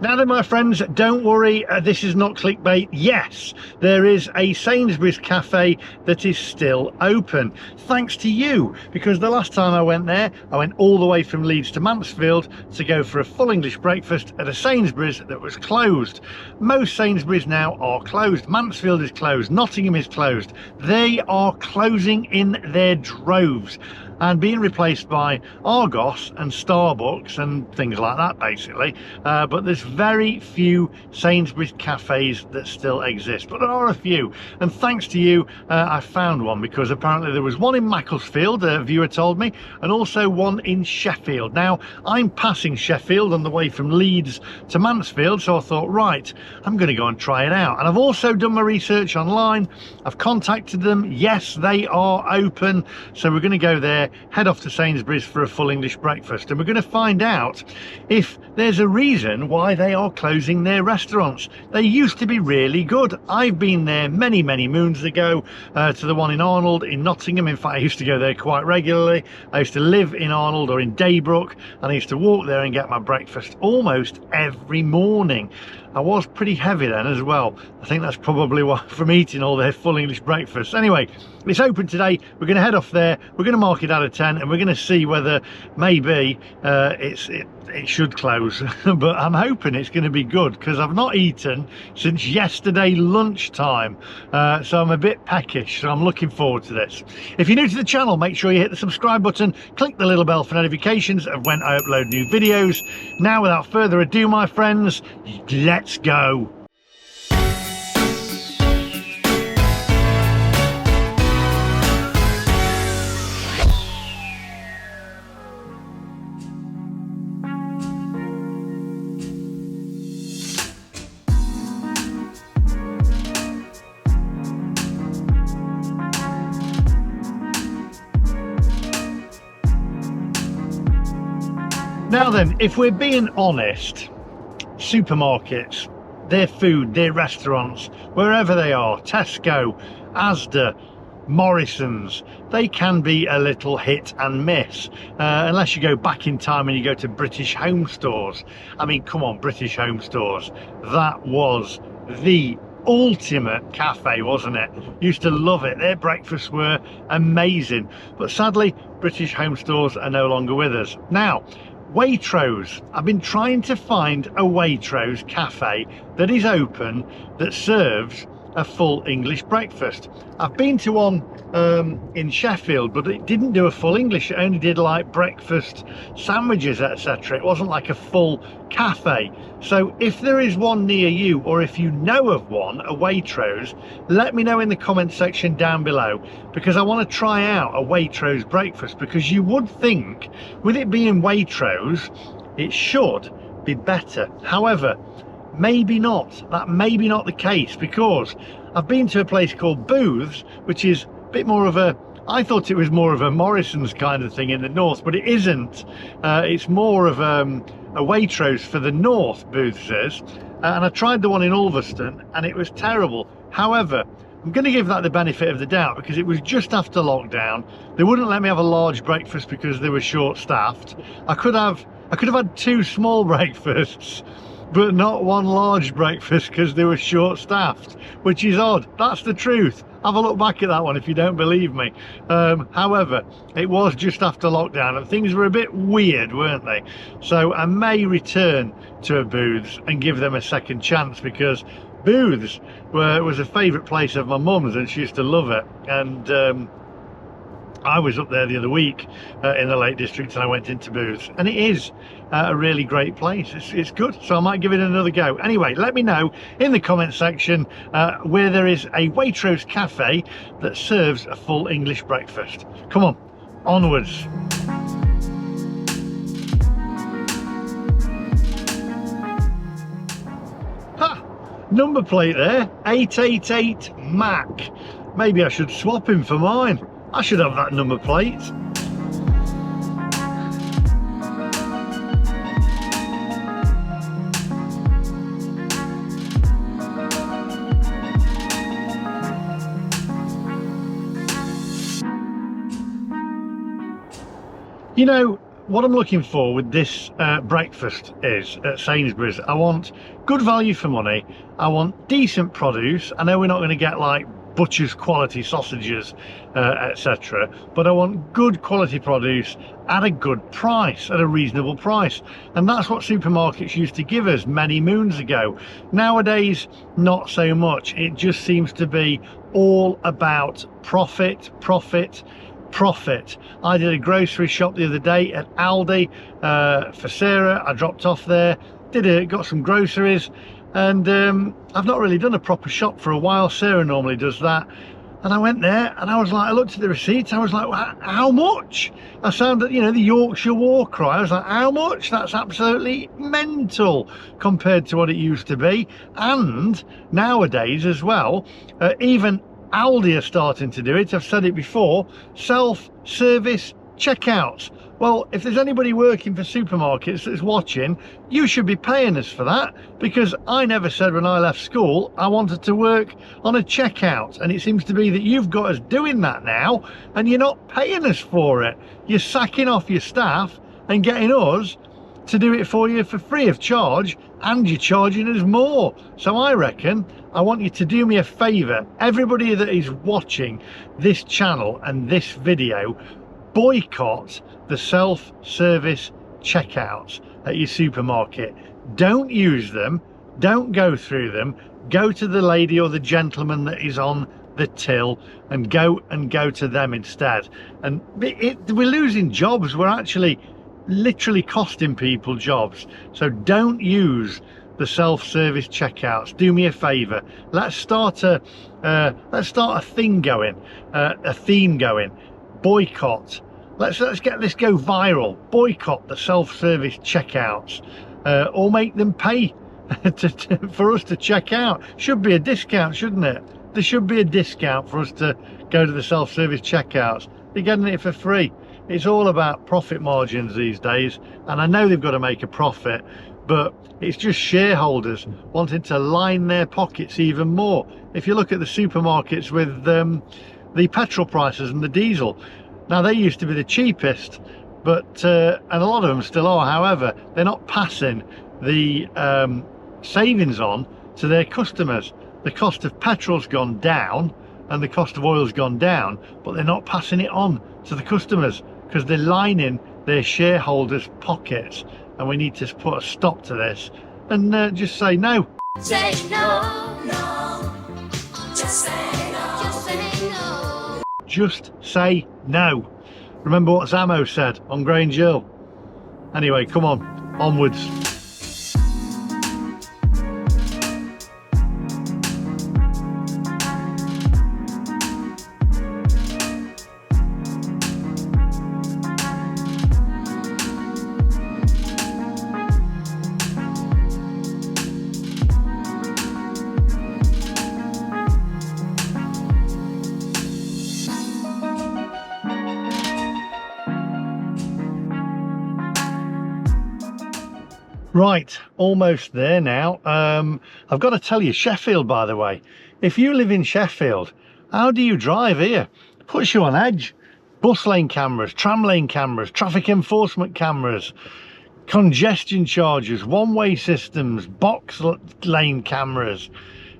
Now then, my friends, don't worry, this is not clickbait. Yes, there is a Sainsbury's cafe that is still open, thanks to you, because the last time I went there, I went all the way from Leeds to Mansfield to go for a full English breakfast at a Sainsbury's that was closed. Most Sainsbury's now are closed. Mansfield is closed, Nottingham is closed. They are closing in their droves and being replaced by Argos and Starbucks and things like that, basically. But there's very few Sainsbury's cafes that still exist, but there are a few, and thanks to you I found one, because apparently there was one in Macclesfield, a viewer told me, and also one in Sheffield. Now I'm passing Sheffield on the way from Leeds to Mansfield, so I thought, right, I'm going to go and try it out. And I've also done my research online. I've contacted them. Yes, they are open, so we're going to go there, head off to Sainsbury's for a full English breakfast, and we're going to find out if there's a reason why they are closing their restaurants. They used to be really good. I've been there many moons ago, to the one in Arnold in Nottingham. In fact, I used to go there quite regularly. I used to live in Arnold or in Daybrook, and I used to walk there and get my breakfast almost every morning. I was pretty heavy then as well. I think that's probably why, from eating all their full English breakfasts. Anyway, it's open today. We're going to head off there. We're going to mark it out of 10, and we're going to see whether maybe it should close. But I'm hoping it's going to be good, because I've not eaten since yesterday lunchtime. So I'm a bit peckish, so I'm looking forward to this. If you're new to the channel, make sure you hit the subscribe button, click the little bell for notifications of when I upload new videos. Now, without further ado, my friends, let's go. Now then, if we're being honest, supermarkets, their food, their restaurants, wherever they are, Tesco, Asda, Morrisons, they can be a little hit and miss, unless you go back in time and you go to British Home Stores. I mean, come on, British Home Stores, that was the ultimate cafe, wasn't it? Used to love it. Their breakfasts were amazing, but sadly British Home Stores are no longer with us. Now, Waitrose, I've been trying to find a Waitrose cafe that is open, that serves a full English breakfast. I've been to one in Sheffield, but it didn't do a full English. It only did like breakfast sandwiches, etc. It wasn't like a full cafe. So if there is one near you, or if you know of one, a Waitrose, let me know in the comment section down below, because I want to try out a Waitrose breakfast. Because you would think, with it being Waitrose, it should be better. However, maybe not. That may be not the case, because I've been to a place called Booths, which is a bit more of a, I thought it was more of a Morrisons kind of thing in the north, but it isn't. It's more of a Waitrose for the north, Booths is. And I tried the one in Ulverston and it was terrible. However, I'm going to give that the benefit of the doubt, because it was just after lockdown. They wouldn't let me have a large breakfast because they were short-staffed. I could have had 2 small breakfasts, but not 1 large breakfast, because they were short-staffed, which is odd. That's the truth. Have a look back at that one if you don't believe me. However, it was just after lockdown and things were a bit weird, weren't they? So I may return to a Booths and give them a second chance, because Booths was a favourite place of my mum's and she used to love it. And I was up there the other week in the Lake District, and I went into Booths, and it is a really great place. It's good, so I might give it another go. Anyway, let me know in the comment section where there is a Waitrose cafe that serves a full English breakfast. Come on, onwards. Ha! Number plate there, 888 Mac. Maybe I should swap him for mine. I should have that number plate. You know, what I'm looking for with this breakfast is at Sainsbury's, I want good value for money. I want decent produce. I know we're not going to get like butcher's quality sausages, etc., but I want good quality produce at a good price, at a reasonable price. And that's what supermarkets used to give us many moons ago. Nowadays, not so much. It just seems to be all about profit, profit, profit. I did a grocery shop the other day at Aldi for Sarah. I dropped off there, got some groceries, and I've not really done a proper shop for a while. Sarah normally does that, and I went there and I was like, I looked at the receipt, I was like, well, how much? I sounded, you know, the Yorkshire war cry. I was like, how much? That's absolutely mental compared to what it used to be. And nowadays as well, even Aldi are starting to do it. I've said it before, self-service checkouts. Well, if there's anybody working for supermarkets that's watching, you should be paying us for that, because I never said when I left school I wanted to work on a checkout, and it seems to be that you've got us doing that now and you're not paying us for it. You're sacking off your staff and getting us to do it for you for free of charge, and you're charging us more. So I reckon I want you to do me a favour, everybody that is watching this channel and this video, boycott the self-service checkouts at your supermarket. Don't use them, don't go through them. Go to the lady or the gentleman that is on the till and go to them instead. And we're losing jobs. We're actually literally costing people jobs. So don't use the self-service checkouts. Do me a favor, let's start a thing going, a theme going. Boycott. Let's get this go viral. Boycott the self-service checkouts, or make them pay for us to check out. Should be a discount, shouldn't it? There should be a discount for us to go to the self-service checkouts. They're getting it for free. It's all about profit margins these days, and I know they've got to make a profit, but it's just shareholders wanting to line their pockets even more. If you look at the supermarkets with the petrol prices and the diesel, now they used to be the cheapest, but and a lot of them still are. However, they're not passing the savings on to their customers. The cost of petrol's gone down and the cost of oil's gone down, but they're not passing it on to the customers because they're lining their shareholders' pockets. And we need to put a stop to this and just say no. Say no, no, just say no, just say no. Just say no. Remember what Zamo said on Grange Hill. Anyway, come on, onwards. Right, almost there now. I've got to tell you, Sheffield, by the way, if you live in Sheffield, how do you drive here? It puts you on edge. Bus lane cameras, tram lane cameras, traffic enforcement cameras, congestion charges, one-way systems, box lane cameras.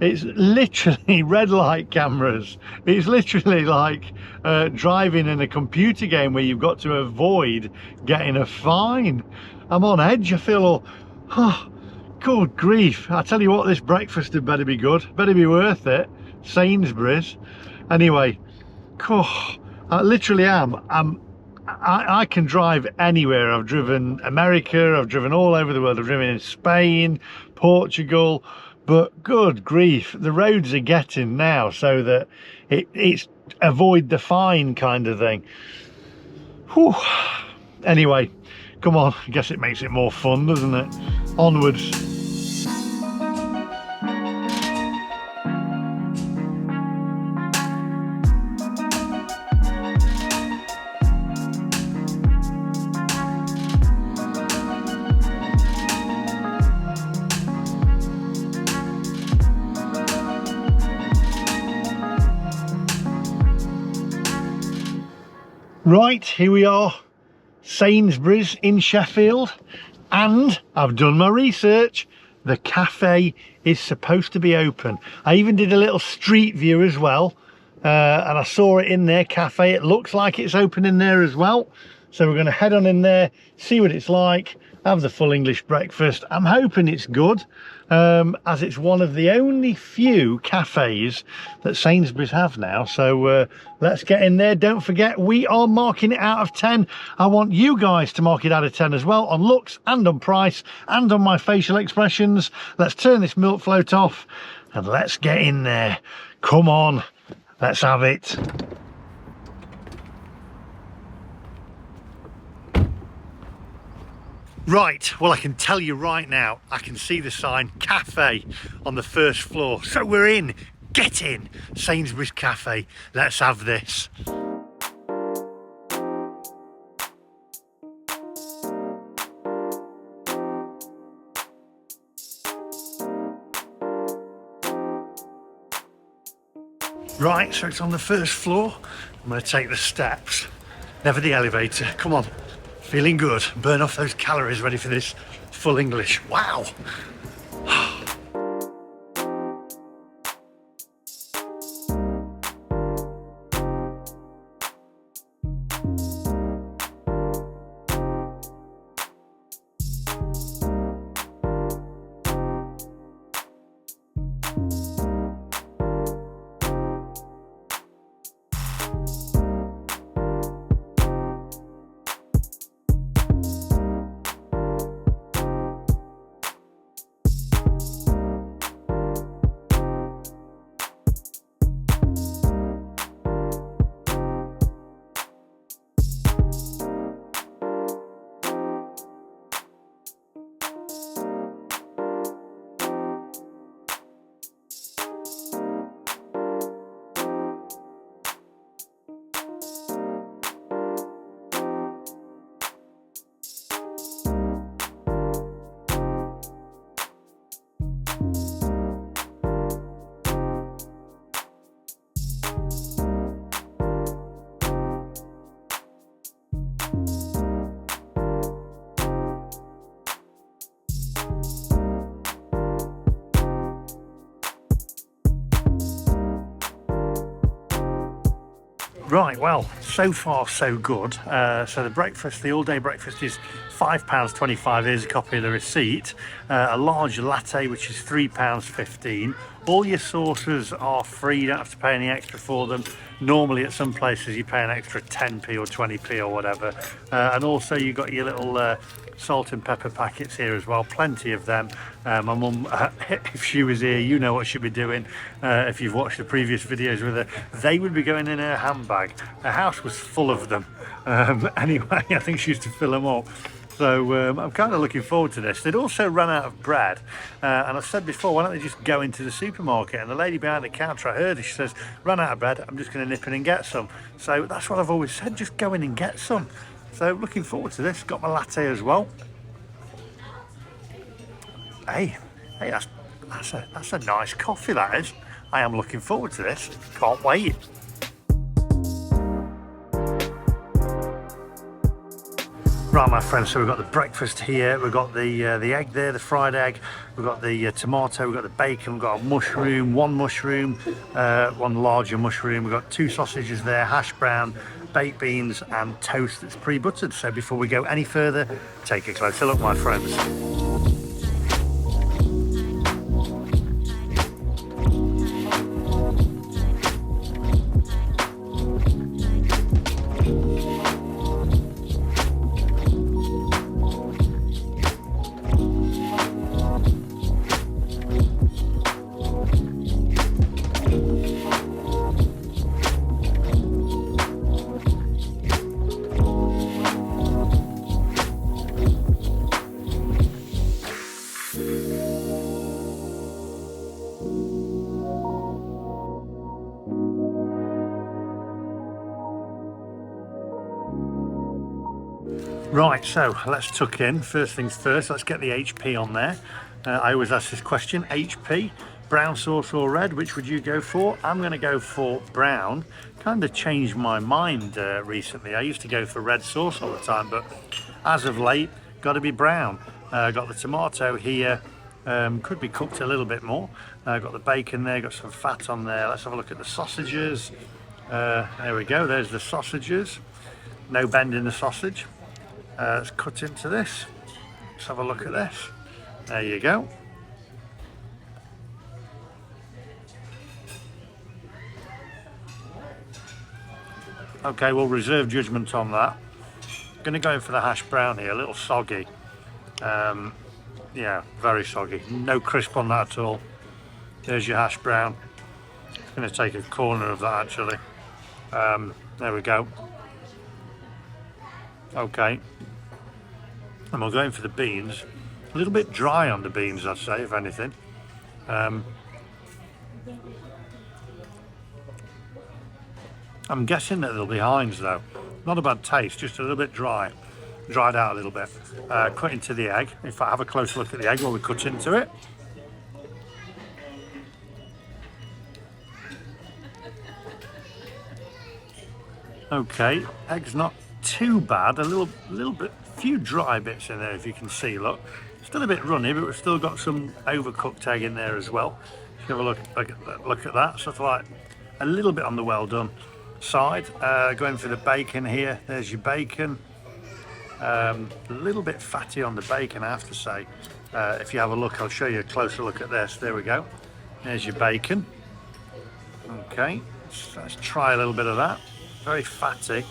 It's literally red light cameras. It's literally like driving in a computer game where you've got to avoid getting a fine. I'm on edge. I feel all, oh, good grief. I tell you what, this breakfast had better be good, better be worth it. Sainsbury's. Anyway, oh, I literally am. I can drive anywhere. I've driven America, I've driven all over the world. I've driven in Spain, Portugal, but good grief, the roads are getting now so that it's avoid the fine kind of thing. Whew. Anyway, come on, I guess it makes it more fun, doesn't it? Onwards. Right, here we are, Sainsbury's in Sheffield, and I've done my research. The cafe is supposed to be open. I even did a little street view as well, and I saw it in there, cafe. It looks like it's open in there as well. So we're going to head on in there, see what it's like, have the full English breakfast. I'm hoping it's good, as it's one of the only few cafes that Sainsbury's have now. So let's get in there. Don't forget, we are marking it out of 10. I want you guys to mark it out of 10 as well, on looks and on price and on my facial expressions. Let's turn this milk float off and let's get in there. Come on, let's have it. Right, well, I can tell you right now, I can see the sign cafe on the first floor. So we're in. Get in. Sainsbury's cafe. Let's have this. Right, so it's on the first floor. I'm going to take the steps, never the elevator. Come on. Feeling good. Burn off those calories, ready for this full English. Wow. Right, well, so far so good. So the breakfast, the all-day breakfast is £5.25. Here's a copy of the receipt. A large latte, which is £3.15. All your sauces are free, you don't have to pay any extra for them. Normally at some places you pay an extra 10p or 20p or whatever. And also you got your little salt and pepper packets here as well, plenty of them. My mum, if she was here, you know what she'd be doing. If you've watched the previous videos with her, they would be going in her handbag. Her house was full of them. Anyway, I think she used to fill them up. So I'm kind of looking forward to this. They'd also run out of bread, and I've said before, why don't they just go into the supermarket? And the lady behind the counter, I heard her, she says, run out of bread, I'm just going to nip in and get some. So that's what I've always said, just go in and get some. So looking forward to this. Got my latte as well. Hey, that's a nice coffee, that is. I am looking forward to this. Can't wait. Right, my friends, so we've got the breakfast here, we've got the egg there, the fried egg, we've got the tomato, we've got the bacon, we've got a mushroom, one larger mushroom, we've got 2 sausages there, hash brown, baked beans and toast that's pre-buttered. So before we go any further, take a closer look, my friends. Right, so let's tuck in. First things first, let's get the HP on there. I always ask this question, HP, Brown sauce or red, which would you go for? I'm going to go for brown. Kind of changed my mind recently. I used to go for red sauce all the time, but as of late, got to be brown. Got the tomato here, could be cooked a little bit more. Got the bacon there, got some fat on there. Let's have a look at the sausages. There we go, there's the sausages. No bend in the sausage. Let's cut into this. Let's have a look at this. There you go. Okay, we'll reserve judgment on that. Going to go in for the hash brown here, a little soggy. Yeah, very soggy. No crisp on that at all. There's your hash brown. I'm going to take a corner of that actually. There we go. Okay. And we'll go in for the beans. A little bit dry on the beans, I'd say, if anything. I'm guessing that they'll be Heinz though. Not a bad taste, just a little bit dry. Dried out a little bit. Cut into the egg. If I have a close look at the egg while we cut into it. Okay, egg's not too bad. A little bit, few dry bits in there if you can see, look. Still a bit runny, but we've still got some overcooked egg in there as well. Let's have a look at that. Sort of like a little bit on the well done side. Going for the bacon here. There's your bacon. A little bit fatty on the bacon, I have to say. If you have a look, I'll show you a closer look at this. There we go. There's your bacon. Okay, let's try a little bit of that. Very fatty.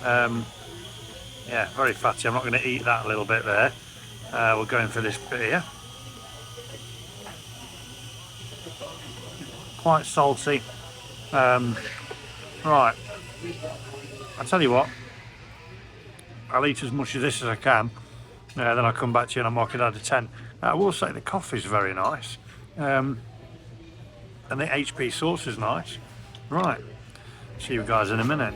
Yeah, very fatty. I'm not going to eat that little bit there. We're going for this bit here. Quite salty. Right. I'll tell you what. I'll eat as much of this as I can. Then I'll come back to you and I'll mark it out of 10. I will say the coffee's very nice. And the HP sauce is nice. Right. See you guys in a minute.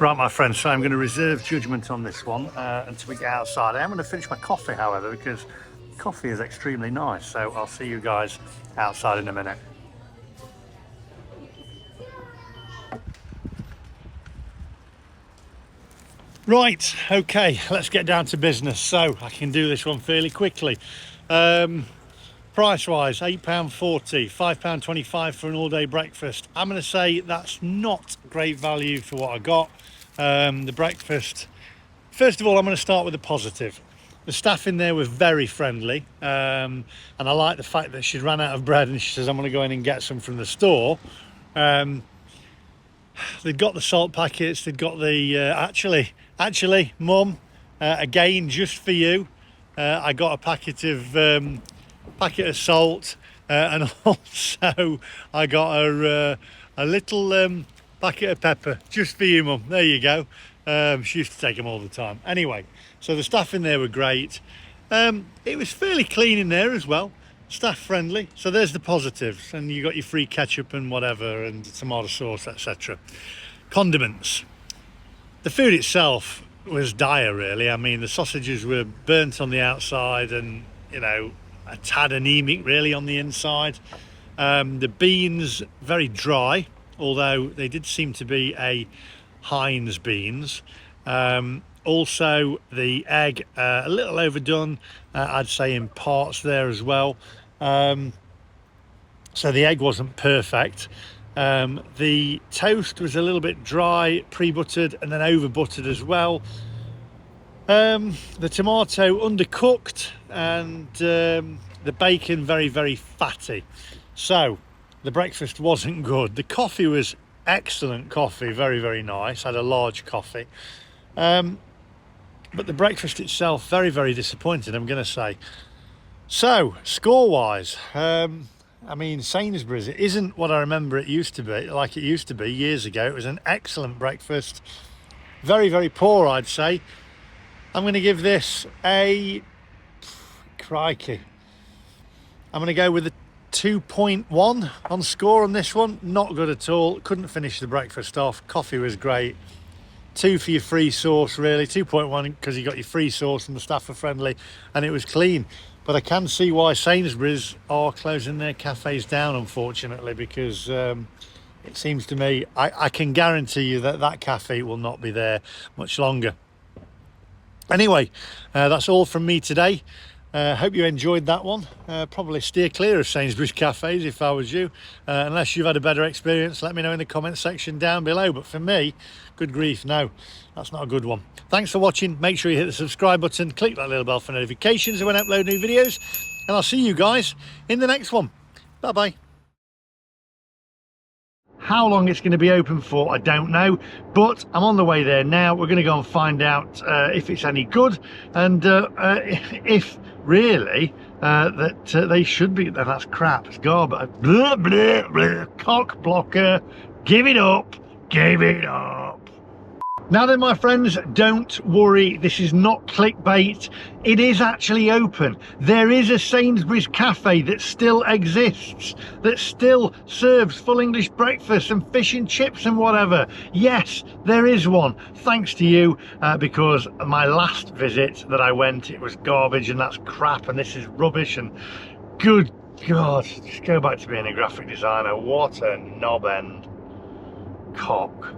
Right, my friends, so I'm going to reserve judgment on this one until we get outside. I am going to finish my coffee, however, because coffee is extremely nice. So I'll see you guys outside in a minute. Right, okay, let's get down to business. So I can do this one fairly quickly. Price-wise, £8.40, £5.25 for an all-day breakfast. I'm going to say that's not great value for what I got. The breakfast, first of all, I'm going to start with the positive. The staff in there were very friendly, and I like the fact that she'd ran out of bread and she says, I'm going to go in and get some from the store. They'd got the salt packets, they'd got the, actually, Mum, again, just for you. I got a packet of salt, and also I got a little packet of pepper just for you, Mum. There you go. She used to take them all the time. Anyway, so the staff in there were great. It was fairly clean in there as well, staff friendly. So there's the positives, and you got your free ketchup and whatever, and tomato sauce, etc. Condiments. The food itself was dire, really. I mean, the sausages were burnt on the outside and, you know, a tad anemic really on the inside. The beans very dry, although they did seem to be a Heinz beans. Also the egg a little overdone, I'd say in parts there as well. So the egg wasn't perfect. The toast was a little bit dry, pre-buttered and then over buttered as well. The tomato undercooked, and the bacon very, very fatty. So the breakfast wasn't good. The coffee was excellent coffee, very, very nice. Had a large coffee. But the breakfast itself, very, very disappointed, I'm going to say. So, score-wise, I mean, Sainsbury's, it isn't what I remember it used to be, like it used to be years ago. It was an excellent breakfast. Very, very poor, I'd say. I'm going to give this a... crikey. I'm going to go with a 2.1 on score on this one. Not good at all. Couldn't finish the breakfast off. Coffee was great. 2 for your free sauce, really. 2.1 because you got your free sauce and the staff were friendly and it was clean. But I can see why Sainsbury's are closing their cafes down, unfortunately, because it seems to me, I can guarantee you that that cafe will not be there much longer. Anyway, that's all from me today. Hope you enjoyed that one. Probably steer clear of Sainsbury's cafes if I was you. Unless you've had a better experience, let me know in the comment section down below. But for me, good grief, no, that's not a good one. Thanks for watching. Make sure you hit the subscribe button, click that little bell for notifications when I upload new videos. And I'll see you guys in the next one. Bye-bye. How long it's going to be open for, I don't know, but I'm on the way there now. We're going to go and find out if it's any good, and if really that they should be. That's crap, it's garbage. Blah, blah, blah. Cock blocker, give it up, give it up. Now then, my friends, don't worry, this is not clickbait. It is actually open. There is a Sainsbury's cafe that still exists, that still serves full English breakfast and fish and chips and whatever. Yes, there is one, thanks to you, because my last visit that I went, it was garbage, and that's crap, and this is rubbish, and good God, just go back to being a graphic designer. What a knob end. Cock.